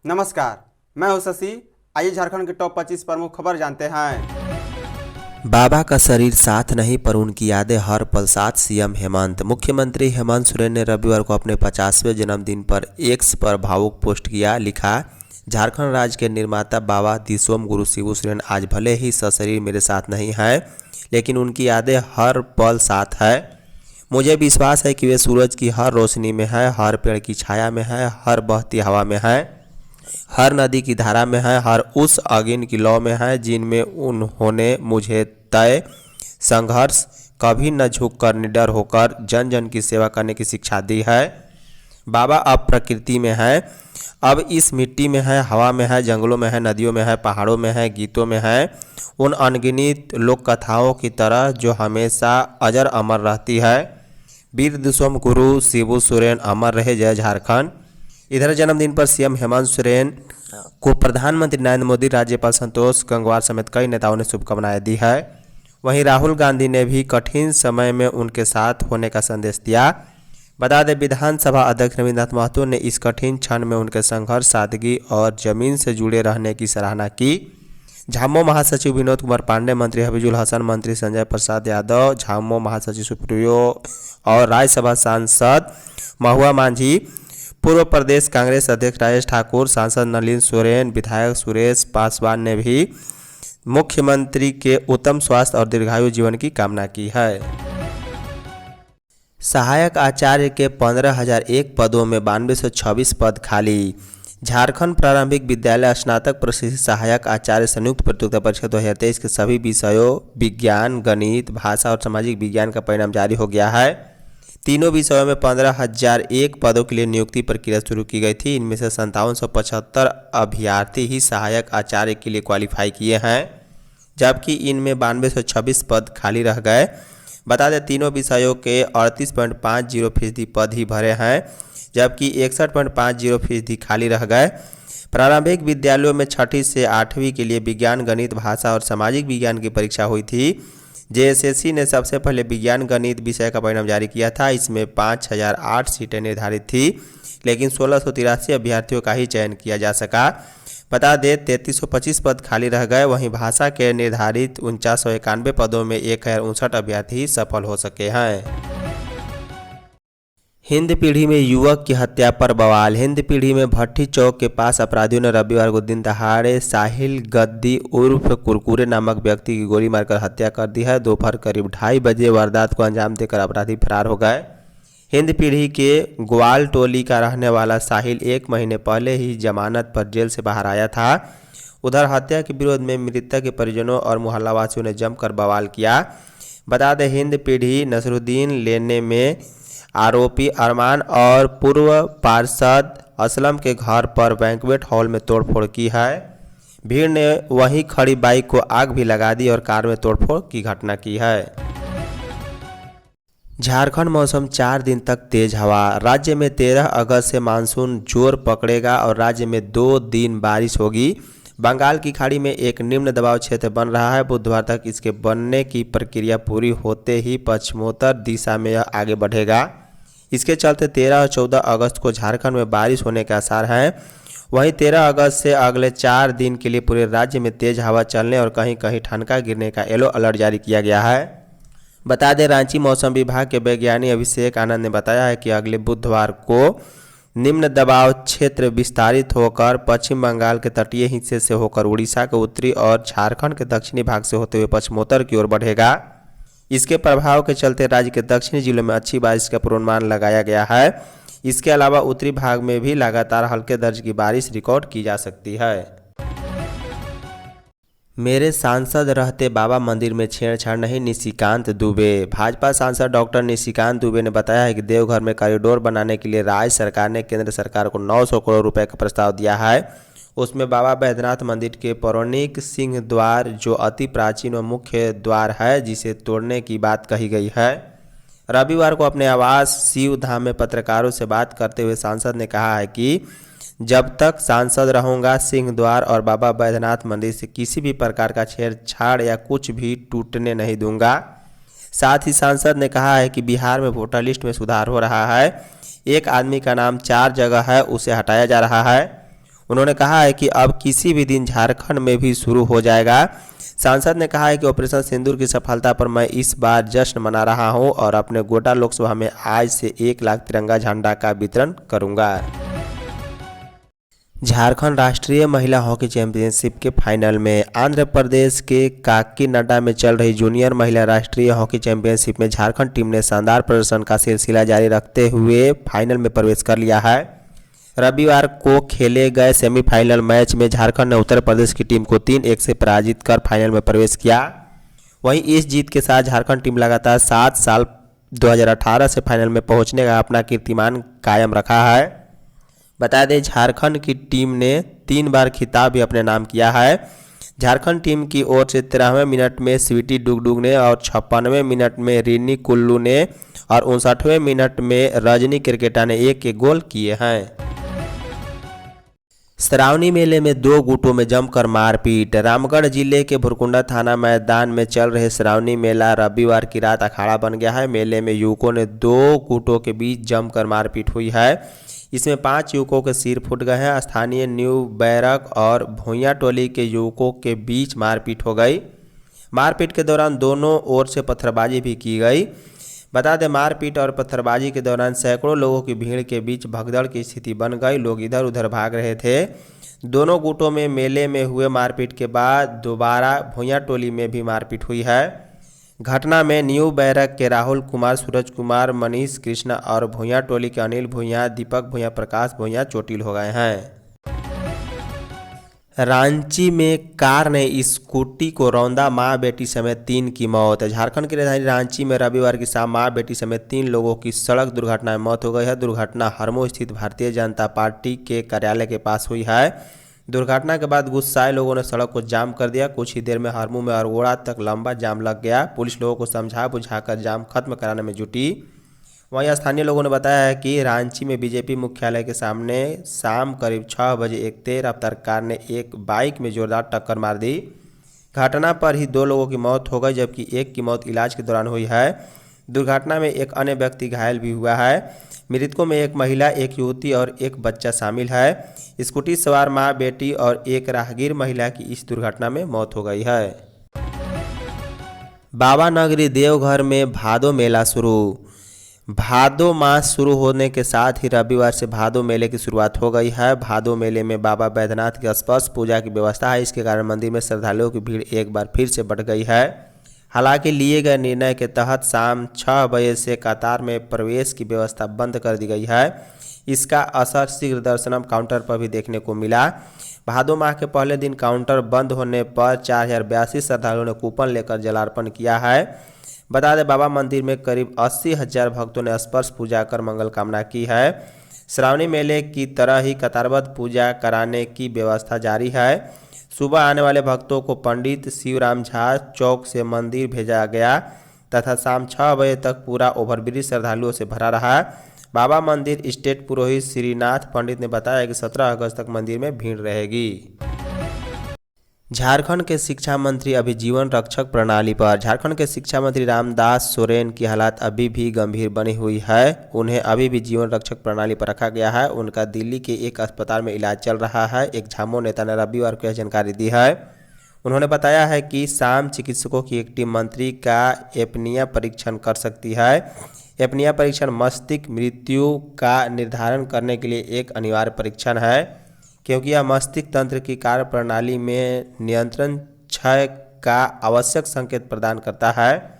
नमस्कार, मैं हूं शशि। आइए झारखंड के टॉप 25 प्रमुख खबर जानते हैं। बाबा का शरीर साथ नहीं पर उनकी यादें हर पल साथ। सीएम हेमंत। मुख्यमंत्री हेमंत सोरेन ने रविवार को अपने 50वें जन्मदिन पर एक्स पर भावुक पोस्ट किया। लिखा, झारखंड राज्य के निर्माता बाबा दिसोम गुरु शिबू सोरेन आज भले ही सशरीर मेरे साथ नहीं हैं, लेकिन उनकी यादें हर पल साथ है। मुझे विश्वास है कि वे सूरज की हर रोशनी में है, हर पेड़ की छाया में है, हर बहती हवा में है, हर नदी की धारा में है, हर उस अगिन की लौ में है जिनमें उन्होंने मुझे तय संघर्ष, कभी न झुककर निडर होकर जन जन की सेवा करने की शिक्षा दी है। बाबा अब प्रकृति में है, अब इस मिट्टी में है, हवा में है, जंगलों में है, नदियों में है, पहाड़ों में है, गीतों में है, उन अनगिनत लोक कथाओं की तरह जो हमेशा अजर अमर रहती है। वीर दिसोम गुरु शिबू सोरेन अमर रहे, जय झारखंड। इधर जन्मदिन पर सीएम हेमंत सोरेन को प्रधानमंत्री नरेंद्र मोदी, राज्यपाल संतोष गंगवार समेत कई नेताओं ने शुभकामनाएं दी है। वहीं राहुल गांधी ने भी कठिन समय में उनके साथ होने का संदेश दिया। बता दें, विधानसभा अध्यक्ष रविन्द्रनाथ महतो ने इस कठिन क्षण में उनके संघर्ष, सादगी और जमीन से जुड़े रहने की सराहना की। झामुमो महासचिव विनोद कुमार पांडे, मंत्री हफीजुल हसन, मंत्री संजय प्रसाद यादव, झामुमो महासचिव सुप्रियो और राज्यसभा सांसद महुआ मांझी, पूर्व प्रदेश कांग्रेस अध्यक्ष राजेश ठाकुर, सांसद नलिन सोरेन, विधायक सुरेश पासवान ने भी मुख्यमंत्री के उत्तम स्वास्थ्य और दीर्घायु जीवन की कामना की है। सहायक आचार्य के 15,001 पदों में 9226 पद खाली। झारखंड प्रारंभिक विद्यालय स्नातक प्रशिक्षित सहायक आचार्य संयुक्त प्रतियोगिता परीक्षा 2023 के सभी विषयों विज्ञान, गणित, भाषा और सामाजिक विज्ञान का परिणाम जारी हो गया है। तीनों विषयों में 15,001 पदों के लिए नियुक्ति प्रक्रिया शुरू की गई थी। इनमें से 5775 अभ्यर्थी ही सहायक आचार्य के लिए क्वालिफाई किए हैं, जबकि इनमें 9226 पद खाली रह गए। बता दें, तीनों विषयों के 38.50% पद ही भरे हैं, जबकि 61.50% खाली रह गए। प्रारंभिक विद्यालयों में 6ठी से 8वीं के लिए विज्ञान, गणित, भाषा और सामाजिक विज्ञान की परीक्षा हुई थी। जेएसएससी ने सबसे पहले विज्ञान गणित विषय का परिणाम जारी किया था। इसमें 5008 सीटें निर्धारित थी, लेकिन 1683 अभ्यर्थियों का ही चयन किया जा सका। बता दें, 3325 पद खाली रह गए। वहीं भाषा के निर्धारित 4991 पदों में 1059 अभ्यर्थी सफल हो सके हैं। हिंद पीढ़ी में युवक की हत्या पर बवाल। हिंद पीढ़ी में भट्टी चौक के पास अपराधियों ने रविवार को दिन दहाड़े साहिल गद्दी उर्फ कुरकुरे नामक व्यक्ति की गोली मारकर हत्या कर दी है। दोपहर करीब 2:30 बजे वारदात को अंजाम देकर अपराधी फरार हो गए। हिंद पीढ़ी के ग्वाल टोली का रहने वाला साहिल 1 महीने पहले ही जमानत पर जेल से बाहर आया था। उधर हत्या के विरोध में मृतक के परिजनों और मोहल्लावासियों ने जमकर बवाल किया। बता दें, हिंद पीढ़ी नसरुद्दीन लेने में आरोपी अरमान और पूर्व पार्षद असलम के घर पर बैंक्वेट हॉल में तोड़फोड़ की है। भीड़ ने वहीं खड़ी बाइक को आग भी लगा दी और कार में तोड़फोड़ की घटना की है। झारखंड मौसम 4 दिन तक तेज हवा। राज्य में 13 अगस्त से मानसून जोर पकड़ेगा और राज्य में 2 दिन बारिश होगी। बंगाल की खाड़ी में एक निम्न दबाव क्षेत्र बन रहा है। बुधवार तक इसके बनने की प्रक्रिया पूरी होते ही पश्चिमोत्तर दिशा में यह आगे बढ़ेगा। इसके चलते 13 और 14 अगस्त को झारखंड में बारिश होने के आसार हैं। वहीं 13 अगस्त से अगले 4 दिन के लिए पूरे राज्य में तेज हवा चलने और कहीं कहीं ठनका गिरने का येलो अलर्ट जारी किया गया है। बता दें, रांची मौसम विभाग के वैज्ञानिक अभिषेक आनंद ने बताया है कि अगले बुधवार को निम्न दबाव क्षेत्र विस्तारित होकर पश्चिम बंगाल के तटीय हिस्से से होकर उड़ीसा के उत्तरी और झारखंड के दक्षिणी भाग से होते हुए पश्चिमोत्तर की ओर बढ़ेगा। इसके प्रभाव के चलते राज्य के दक्षिणी जिलों में अच्छी बारिश का पूर्वानुमान लगाया गया है। इसके अलावा उत्तरी भाग में भी लगातार हल्के दर्जे की बारिश रिकॉर्ड की जा सकती है। मेरे सांसद रहते बाबा मंदिर में छेड़छाड़ नहीं, निशिकांत दुबे। भाजपा सांसद डॉक्टर निशिकांत दुबे ने बताया है कि देवघर में कॉरिडोर बनाने के लिए राज्य सरकार ने केंद्र सरकार को 900 करोड़ रुपए का प्रस्ताव दिया है। उसमें बाबा बैद्यनाथ मंदिर के पौराणिक सिंह द्वार, जो अति प्राचीन व मुख्य द्वार है, जिसे तोड़ने की बात कही गई है। रविवार को अपने आवास शिव धाम में पत्रकारों से बात करते हुए सांसद ने कहा है कि जब तक सांसद रहूंगा, सिंह द्वार और बाबा बैद्यनाथ मंदिर से किसी भी प्रकार का छेड़छाड़ या कुछ भी टूटने नहीं दूंगा। साथ ही सांसद ने कहा है कि बिहार में वोटर लिस्ट में सुधार हो रहा है। एक आदमी का नाम 4 जगह है, उसे हटाया जा रहा है। उन्होंने कहा है कि अब किसी भी दिन झारखंड में भी शुरू हो जाएगा। सांसद ने कहा है कि ऑपरेशन सिंदूर की सफलता पर मैं इस बार जश्न मना रहा हूं और अपने गोड्डा लोकसभा में आज से 1 लाख तिरंगा झंडा का वितरण करूंगा। झारखंड राष्ट्रीय महिला हॉकी चैंपियनशिप के फाइनल में आंध्र प्रदेश के काकीनाडा में चल रही जूनियर महिला राष्ट्रीय हॉकी चैंपियनशिप में झारखंड टीम ने शानदार प्रदर्शन का सिलसिला जारी रखते हुए फाइनल में प्रवेश कर लिया है। रविवार को खेले गए सेमीफाइनल मैच में झारखंड ने उत्तर प्रदेश की टीम को 3-1 से पराजित कर फाइनल में प्रवेश किया। वहीं इस जीत के साथ झारखंड टीम लगातार 7 साल 2018 से फाइनल में पहुंचने का अपना कीर्तिमान कायम रखा है। बता दें झारखंड की टीम ने 3 बार खिताब भी अपने नाम किया है। झारखंड टीम की ओर से 13वें मिनट में स्वीटी डुगडुग ने और 56वें मिनट में रिनी कुल्लू ने और 59वें मिनट में रजनी क्रिकेटा ने 1-1 गोल किए हैं। श्रावणी मेले में 2 गुटों में जमकर मारपीट। रामगढ़ जिले के भुरकुंडा थाना मैदान में चल रहे श्रावणी मेला रविवार की रात अखाड़ा बन गया है। मेले में युवकों ने 2 गुटों के बीच जमकर मारपीट हुई है। इसमें 5 युवकों के सिर फूट गए हैं। स्थानीय न्यू बैरक और भुइयां टोली के युवकों के बीच मारपीट हो गई। मारपीट के दौरान दोनों ओर से पत्थरबाजी भी की गई। बता दें मारपीट और पत्थरबाजी के दौरान सैकड़ों लोगों की भीड़ के बीच भगदड़ की स्थिति बन गई। लोग इधर उधर भाग रहे थे। दोनों गुटों में मेले में हुए मारपीट के बाद दोबारा भुइयां टोली में भी मारपीट हुई है। घटना में न्यू बैरक के राहुल कुमार, सूरज कुमार, मनीष कृष्णा और भुइयां टोली के अनिल भुइयां, दीपक भुइयां, प्रकाश भुइयां चोटिल हो गए हैं। रांची में कार ने स्कूटी को रौंदा, मां बेटी समेत 3 की मौत। झारखंड की राजधानी रांची में रविवार की शाम मां बेटी समेत 3 लोगों की सड़क दुर्घटना में मौत हो गई है। दुर्घटना हरमो स्थित भारतीय जनता पार्टी के कार्यालय के पास हुई है। दुर्घटना के बाद गुस्साए लोगों ने सड़क को जाम कर दिया। कुछ ही देर में हरमू में अरगोड़ा तक लंबा जाम लग गया। पुलिस लोगों को समझा बुझाकर जाम खत्म कराने में जुटी। वहीं स्थानीय लोगों ने बताया है कि रांची में बीजेपी मुख्यालय के सामने शाम करीब 6 बजे एक तेज रफ्तार कार ने एक बाइक में जोरदार टक्कर मार दी। घटना पर ही 2 लोगों की मौत हो गई जबकि एक की मौत इलाज के दौरान हुई है। दुर्घटना में एक अन्य व्यक्ति घायल भी हुआ है। मृतकों में एक महिला, एक युवती और एक बच्चा शामिल है। स्कूटी सवार मां बेटी और एक राहगीर महिला की इस दुर्घटना में मौत हो गई है। बाबा नगरी देवघर में भादो मेला शुरू। भादो मास शुरू होने के साथ ही रविवार से भादो मेले की शुरुआत हो गई है। भादो मेले में बाबा बैद्यनाथ की स्पर्श पूजा की व्यवस्था है। इसके कारण मंदिर में श्रद्धालुओं की भीड़ एक बार फिर से बढ़ गई है। हालांकि लिए गए निर्णय के तहत शाम 6 बजे से कतार में प्रवेश की व्यवस्था बंद कर दी गई है। इसका असर शीघ्र दर्शनम काउंटर पर भी देखने को मिला। भादो माह के पहले दिन काउंटर बंद होने पर 4082 श्रद्धालुओं ने कूपन लेकर जलार्पण किया है। बता दें बाबा मंदिर में करीब 80,000 भक्तों ने स्पर्श पूजा कर मंगल कामना की है। श्रावणी मेले की तरह ही कतारबद्ध पूजा कराने की व्यवस्था जारी है। सुबह आने वाले भक्तों को पंडित शिवराम झा चौक से मंदिर भेजा गया तथा शाम 6 बजे तक पूरा ओवरब्रिज श्रद्धालुओं से भरा रहा। बाबा मंदिर स्टेट पुरोहित श्रीनाथ पंडित ने बताया कि 17 अगस्त तक मंदिर में भीड़ रहेगी। झारखंड के शिक्षा मंत्री अभी जीवन रक्षक प्रणाली पर। झारखंड के शिक्षा मंत्री रामदास सोरेन की हालत अभी भी गंभीर बनी हुई है। उन्हें अभी भी जीवन रक्षक प्रणाली पर रखा गया है। उनका दिल्ली के एक अस्पताल में इलाज चल रहा है। एक झामो नेता ने रविवार को यह जानकारी दी है। उन्होंने बताया है कि शाम चिकित्सकों की एक टीम मंत्री का एपनिया परीक्षण कर सकती है। एपनिया परीक्षण मस्तिष्क मृत्यु का निर्धारण करने के लिए एक अनिवार्य परीक्षण है क्योंकि यह मस्तिष्क तंत्र की कार्य प्रणाली में नियंत्रण क्षय का आवश्यक संकेत प्रदान करता है।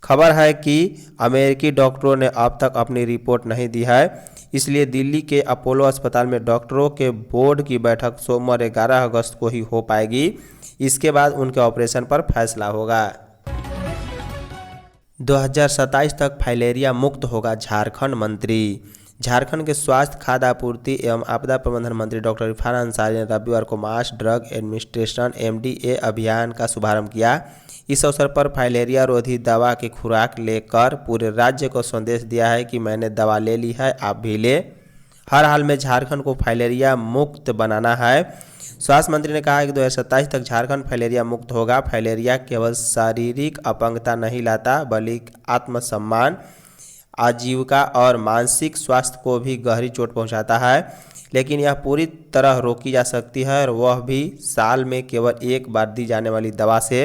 खबर है कि अमेरिकी डॉक्टरों ने अब तक अपनी रिपोर्ट नहीं दी है। इसलिए दिल्ली के अपोलो अस्पताल में डॉक्टरों के बोर्ड की बैठक सोमवार 11 अगस्त को ही हो पाएगी। इसके बाद उनके ऑपरेशन पर फैसला होगा। 2027 तक फाइलेरिया मुक्त होगा झारखंड मंत्री। झारखंड के स्वास्थ्य, खाद्य आपूर्ति एवं आपदा प्रबंधन मंत्री डॉक्टर इरफान अंसारी ने रविवार को मास ड्रग एडमिनिस्ट्रेशन (MDA) अभियान का शुभारंभ किया। इस अवसर पर फाइलेरिया रोधी दवा की खुराक लेकर पूरे राज्य को संदेश दिया है कि मैंने दवा ले ली है, आप भी ले। हर हाल में झारखंड को फाइलेरिया मुक्त बनाना है। स्वास्थ्य मंत्री ने कहा है कि 2027 तक झारखंड फाइलेरिया मुक्त होगा। फाइलेरिया केवल शारीरिक अपंगता नहीं लाता बल्कि आत्मसम्मान, आजीविका और मानसिक स्वास्थ्य को भी गहरी चोट पहुंचाता है। लेकिन यह पूरी तरह रोकी जा सकती है और वह भी साल में केवल एक बार दी जाने वाली दवा से।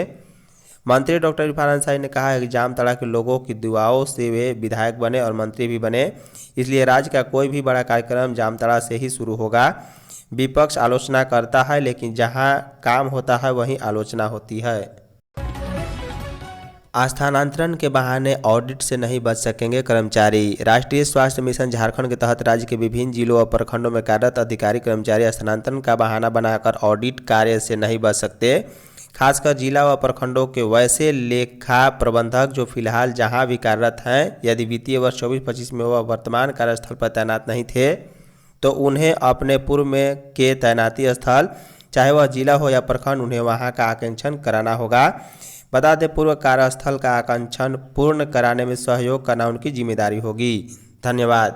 मंत्री डॉक्टर इरफान अंसारी ने कहा है कि जामताड़ा के लोगों की दुआओं से वे विधायक बने और मंत्री भी बने, इसलिए राज्य का कोई भी बड़ा कार्यक्रम जामताड़ा से ही शुरू होगा। विपक्ष आलोचना करता है, लेकिन जहां काम होता है वहीं आलोचना होती है। स्थानांतरण के बहाने ऑडिट से नहीं बच सकेंगे कर्मचारी। राष्ट्रीय स्वास्थ्य मिशन झारखंड के तहत राज्य के विभिन्न जिलों और प्रखंडों में कार्यरत अधिकारी कर्मचारी स्थानांतरण का बहाना बनाकर ऑडिट कार्य से नहीं बच सकते। खासकर जिला व प्रखंडों के वैसे लेखा प्रबंधक जो फिलहाल जहां भी कार्यरत हैं, यदि वित्तीय वर्ष 24-25 में वह वर्तमान कार्यस्थल पर तैनात नहीं थे तो उन्हें अपने पूर्व में के तैनाती स्थल, चाहे वह जिला हो या प्रखंड, उन्हें वहां का आकांक्षण कराना होगा। बता दें, पूर्व कार्यस्थल का आकांक्षण पूर्ण कराने में सहयोग करना उनकी जिम्मेदारी होगी। धन्यवाद।